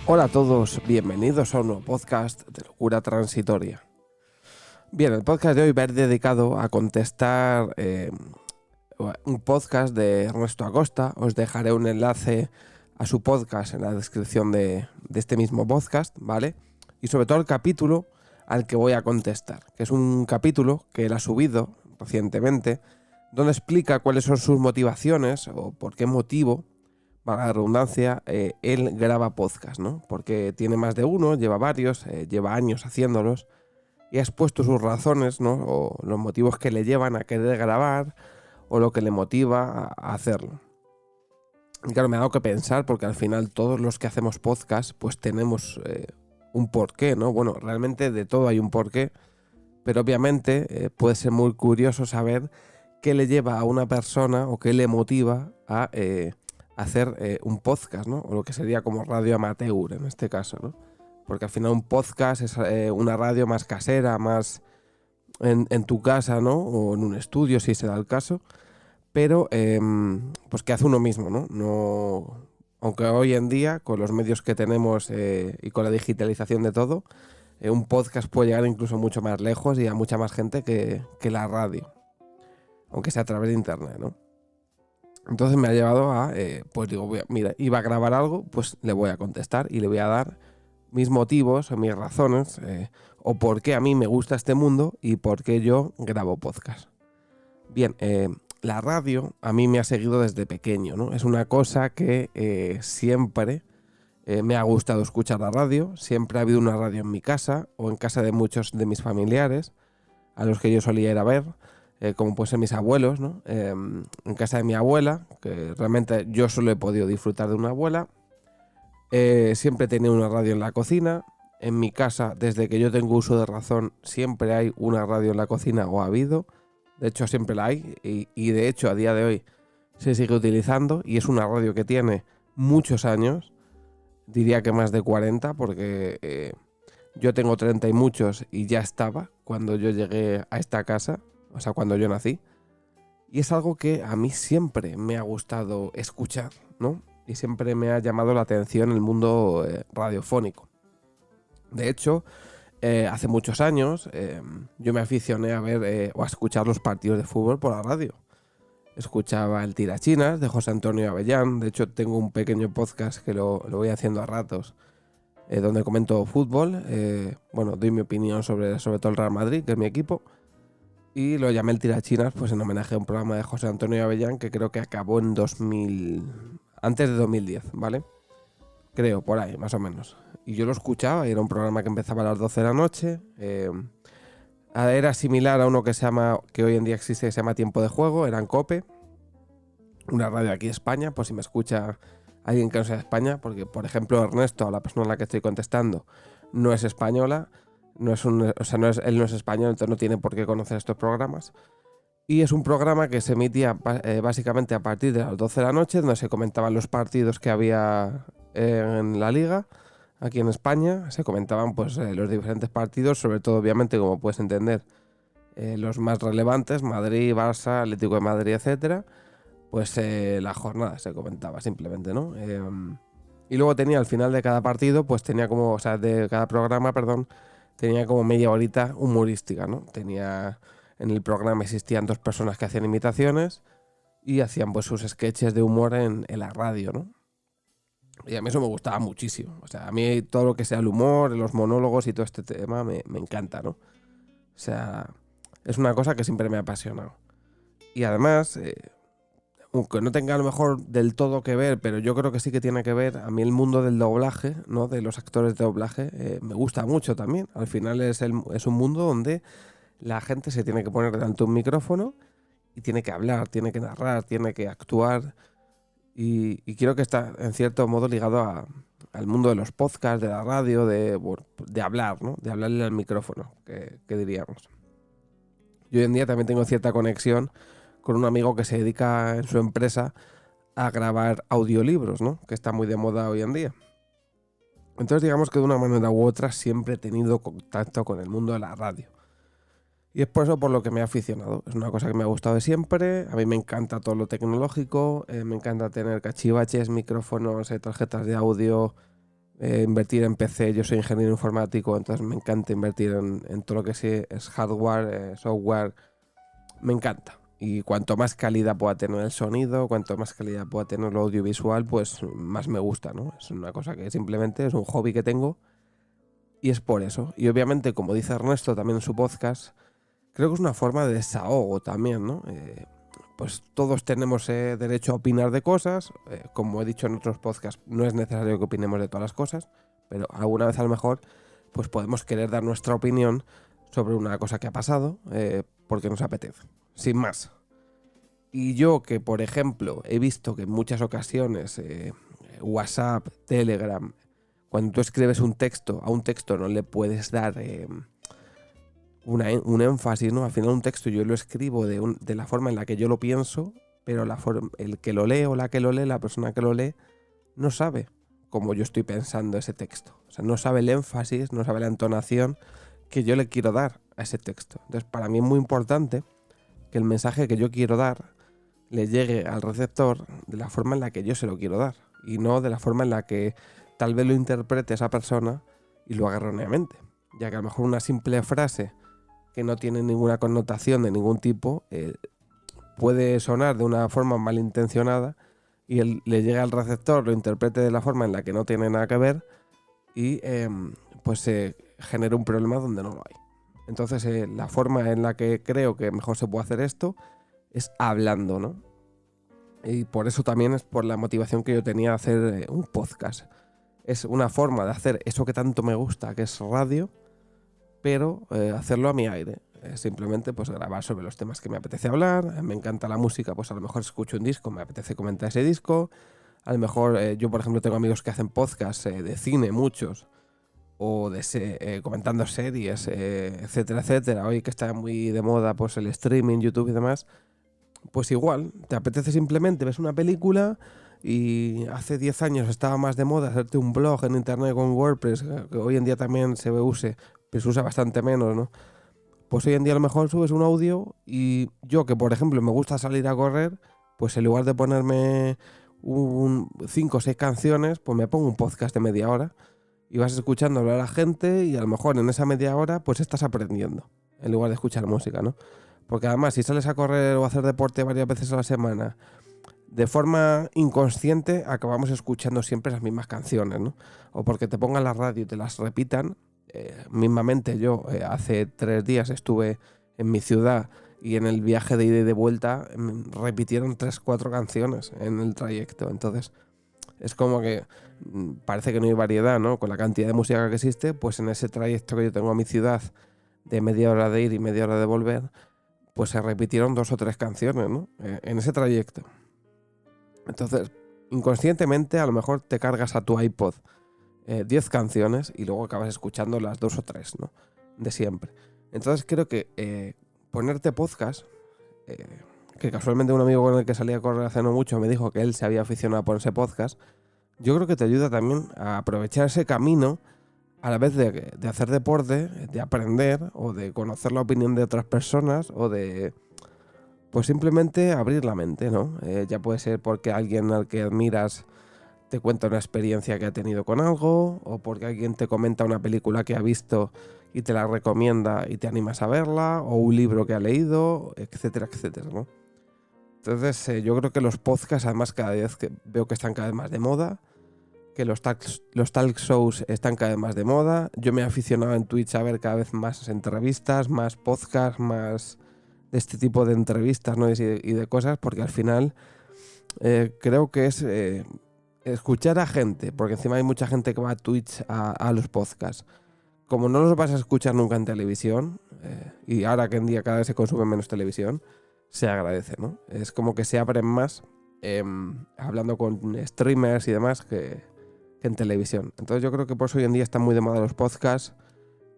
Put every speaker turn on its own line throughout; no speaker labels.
Hola a todos, bienvenidos a un nuevo podcast de Locura Transitoria. Bien, el podcast de hoy va a ir dedicado a contestar un podcast de Ernesto Acosta. Os dejaré un enlace a su podcast en la descripción de este mismo podcast, ¿vale? Y sobre todo el capítulo al que voy a contestar, que es un capítulo que él ha subido recientemente, donde explica cuáles son sus motivaciones o por qué motivo, para la redundancia, él graba podcast, ¿no? Porque tiene más de uno, lleva varios, lleva años haciéndolos y ha expuesto sus razones, ¿no? O los motivos que le llevan a querer grabar o lo que le motiva a hacerlo. Y claro, me ha dado que pensar porque al final todos los que hacemos podcast pues tenemos un porqué, ¿no? Bueno, realmente de todo hay un porqué, pero obviamente puede ser muy curioso saber qué le lleva a una persona o qué le motiva a hacer un podcast, ¿no? O lo que sería como radio amateur en este caso, ¿no? Porque al final un podcast es una radio más casera, más en tu casa, ¿no? O en un estudio si se da el caso, pero pues que hace uno mismo, ¿no? Aunque hoy en día, con los medios que tenemos y con la digitalización de todo, un podcast puede llegar incluso mucho más lejos y a mucha más gente que la radio, aunque sea a través de internet, ¿no? Entonces me ha llevado a, pues digo, mira, iba a grabar algo, pues le voy a contestar y le voy a dar mis motivos o mis razones o por qué a mí me gusta este mundo y por qué yo grabo podcast. Bien, la radio a mí me ha seguido desde pequeño, ¿no? Es una cosa que siempre me ha gustado escuchar la radio. Siempre ha habido una radio en mi casa o en casa de muchos de mis familiares a los que yo solía ir a ver. Como pueden ser mis abuelos, ¿no? En casa de mi abuela, que realmente yo solo he podido disfrutar de una abuela. Siempre he tenido una radio en la cocina. En mi casa, desde que yo tengo uso de razón, siempre hay una radio en la cocina o ha habido. De hecho, siempre la hay y de hecho a día de hoy se sigue utilizando y es una radio que tiene muchos años. Diría que más de 40 porque yo tengo 30 y muchos y ya estaba cuando yo llegué a esta casa. O sea, cuando yo nací. Y es algo que a mí siempre me ha gustado escuchar, ¿no? Y siempre me ha llamado la atención el mundo radiofónico. De hecho, hace muchos años yo me aficioné a ver o a escuchar los partidos de fútbol por la radio. Escuchaba el Tirachinas de José Antonio Avellán. De hecho, tengo un pequeño podcast que lo voy haciendo a ratos, donde comento fútbol. Bueno, doy mi opinión sobre todo el Real Madrid, que es mi equipo. Y lo llamé el Tirachinas pues en homenaje a un programa de José Antonio Avellán que creo que acabó en 2000, antes de 2010, ¿vale? Creo, por ahí, más o menos. Y yo lo escuchaba y era un programa que empezaba a las 12 de la noche. Era similar a uno que hoy en día existe, que se llama Tiempo de Juego, era en COPE, una radio aquí de España, por si me escucha alguien que no sea de España, porque por ejemplo Ernesto, la persona a la que estoy contestando, no es española. Él no es español, entonces no tiene por qué conocer estos programas. Y es un programa que se emitía básicamente a partir de las 12 de la noche, donde se comentaban los partidos que había en la liga, aquí en España. Se comentaban pues los diferentes partidos, sobre todo obviamente, como puedes entender, los más relevantes, Madrid, Barça, Atlético de Madrid, etcétera. Pues la jornada se comentaba simplemente, ¿no? Y luego tenía al final de cada partido, pues tenía como, o sea, de cada programa, perdón, tenía como media horita humorística, ¿no? En el programa existían dos personas que hacían imitaciones y hacían pues sus sketches de humor en la radio, ¿no? Y a mí eso me gustaba muchísimo. O sea, a mí todo lo que sea el humor, los monólogos y todo este tema me encanta, ¿no? O sea, es una cosa que siempre me ha apasionado. Y además, aunque no tenga a lo mejor del todo que ver, pero yo creo que sí que tiene que ver, a mí el mundo del doblaje, ¿no? De los actores de doblaje, me gusta mucho también. Al final es un mundo donde la gente se tiene que poner delante de un micrófono y tiene que hablar, tiene que narrar, tiene que actuar. Y creo que está en cierto modo ligado al mundo de los podcasts, de la radio, de hablar, ¿no? De hablarle al micrófono, que diríamos. Yo hoy en día también tengo cierta conexión con un amigo que se dedica en su empresa a grabar audiolibros, ¿no? Que está muy de moda hoy en día. Entonces digamos que de una manera u otra siempre he tenido contacto con el mundo de la radio. Y es por eso por lo que me he aficionado. Es una cosa que me ha gustado de siempre. A mí me encanta todo lo tecnológico. Me encanta tener cachivaches, micrófonos, tarjetas de audio, invertir en PC. Yo soy ingeniero informático, entonces me encanta invertir en todo lo que es hardware, software, me encanta. Y cuanto más calidad pueda tener el sonido, cuanto más calidad pueda tener lo audiovisual, pues más me gusta, ¿no? Es una cosa que simplemente es un hobby que tengo y es por eso. Y obviamente, como dice Ernesto también en su podcast, creo que es una forma de desahogo también, ¿no? Pues todos tenemos derecho a opinar de cosas. Como he dicho en otros podcasts, no es necesario que opinemos de todas las cosas, pero alguna vez a lo mejor pues podemos querer dar nuestra opinión sobre una cosa que ha pasado porque nos apetece, sin más. Y yo que, por ejemplo, he visto que en muchas ocasiones WhatsApp, Telegram, cuando tú escribes un texto, a un texto no le puedes dar un énfasis, ¿no? Al final un texto yo lo escribo de la forma en la que yo lo pienso, pero el que lo lee o la que lo lee, la persona que lo lee, no sabe cómo yo estoy pensando ese texto. O sea, no sabe el énfasis, no sabe la entonación que yo le quiero dar a ese texto. Entonces, para mí es muy importante que el mensaje que yo quiero dar le llegue al receptor de la forma en la que yo se lo quiero dar y no de la forma en la que tal vez lo interprete esa persona y lo haga erróneamente. Ya que a lo mejor una simple frase que no tiene ninguna connotación de ningún tipo puede sonar de una forma malintencionada y él le llega al receptor, lo interprete de la forma en la que no tiene nada que ver y pues se genera un problema donde no lo hay. Entonces la forma en la que creo que mejor se puede hacer esto es hablando, ¿no? Y por eso también es por la motivación que yo tenía de hacer un podcast. Es una forma de hacer eso que tanto me gusta, que es radio, pero hacerlo a mi aire. Simplemente pues grabar sobre los temas que me apetece hablar. Me encanta la música, pues a lo mejor escucho un disco, me apetece comentar ese disco. A lo mejor yo, por ejemplo, tengo amigos que hacen podcasts de cine, muchos, o de comentando series, etcétera, etcétera. Hoy que está muy de moda pues el streaming, YouTube y demás, pues igual, te apetece simplemente, ves una película y hace 10 años estaba más de moda hacerte un blog en internet con WordPress, que hoy en día también se usa, pero se usa bastante menos, ¿no? Pues hoy en día a lo mejor subes un audio y yo que por ejemplo me gusta salir a correr, pues en lugar de ponerme 5 o 6 canciones, pues me pongo un podcast de media hora y vas escuchando hablar a la gente y a lo mejor en esa media hora pues estás aprendiendo en lugar de escuchar música, ¿no? Porque además si sales a correr o a hacer deporte varias veces a la semana, de forma inconsciente acabamos escuchando siempre las mismas canciones, ¿no? O porque te pongan la radio y te las repitan. Mismamente yo hace 3 días estuve en mi ciudad y en el viaje de ida y de vuelta repitieron 3 o 4 canciones en el trayecto. Entonces es como que parece que no hay variedad, ¿no? Con la cantidad de música que existe, pues en ese trayecto que yo tengo a mi ciudad de media hora de ir y media hora de volver, pues se repitieron 2 o 3 canciones, ¿no? En ese trayecto. Entonces, inconscientemente a lo mejor te cargas a tu iPod 10 canciones y luego acabas escuchando las 2 o 3, ¿no? De siempre. Entonces creo que ponerte podcast, que casualmente un amigo con el que salí a correr hace no mucho me dijo que él se había aficionado a ponerse podcast, yo creo que te ayuda también a aprovechar ese camino a la vez de hacer deporte, de aprender o de conocer la opinión de otras personas o de pues simplemente abrir la mente, ¿no? Ya puede ser porque alguien al que admiras te cuenta una experiencia que ha tenido con algo, o porque alguien te comenta una película que ha visto y te la recomienda y te animas a verla, o un libro que ha leído, etcétera, etcétera, ¿no? Entonces yo creo que los podcasts, además cada vez que veo que están cada vez más de moda, que los talk shows están cada vez más de moda. Yo me he aficionado en Twitch a ver cada vez más entrevistas, más podcasts, más de este tipo de entrevistas, ¿no? y de cosas, porque al final creo que es escuchar a gente, porque encima hay mucha gente que va a Twitch a los podcasts. Como no los vas a escuchar nunca en televisión, y ahora que en día cada vez se consume menos televisión, se agradece, ¿no? Es como que se abren más hablando con streamers y demás que en televisión. Entonces yo creo que por eso hoy en día están muy de moda los podcasts.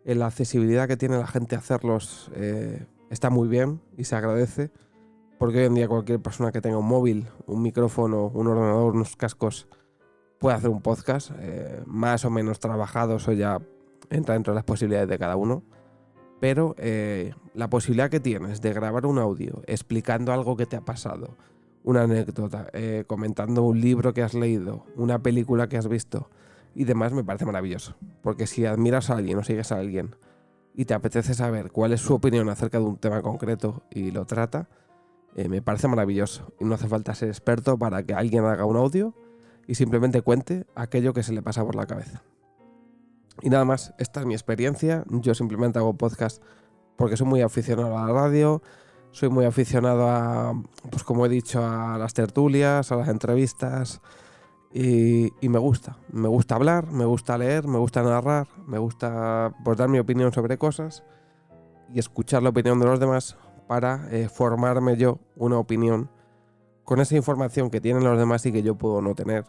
La accesibilidad que tiene la gente a hacerlos está muy bien y se agradece, porque hoy en día cualquier persona que tenga un móvil, un micrófono, un ordenador, unos cascos, puede hacer un podcast, más o menos trabajado, eso ya entra dentro de las posibilidades de cada uno, pero la posibilidad que tienes de grabar un audio explicando algo que te ha pasado, una anécdota, comentando un libro que has leído, una película que has visto, y demás me parece maravilloso. Porque si admiras a alguien o sigues a alguien y te apetece saber cuál es su opinión acerca de un tema concreto y lo trata, me parece maravilloso. Y no hace falta ser experto para que alguien haga un audio y simplemente cuente aquello que se le pasa por la cabeza. Y nada más, esta es mi experiencia. Yo simplemente hago podcast porque soy muy aficionado a la radio, soy muy aficionado a, pues como he dicho, a las tertulias, a las entrevistas, y me gusta hablar, me gusta leer, me gusta narrar, me gusta pues dar mi opinión sobre cosas y escuchar la opinión de los demás para formarme yo una opinión con esa información que tienen los demás y que yo puedo no tener,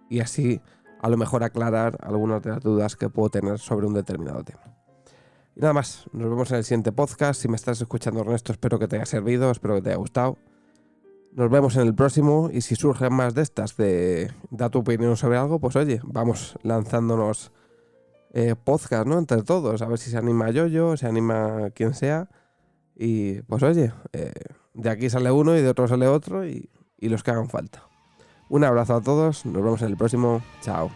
y así a lo mejor aclarar algunas de las dudas que puedo tener sobre un determinado tema. Y nada más, nos vemos en el siguiente podcast. Si me estás escuchando, Ernesto, espero que te haya servido, espero que te haya gustado. Nos vemos en el próximo, y si surgen más de estas de da tu opinión sobre algo, pues oye, vamos lanzándonos podcast, ¿no? Entre todos, a ver si se anima Yoyo, se anima quien sea. Y pues oye, de aquí sale uno y de otro sale otro y los que hagan falta. Un abrazo a todos, nos vemos en el próximo, chao.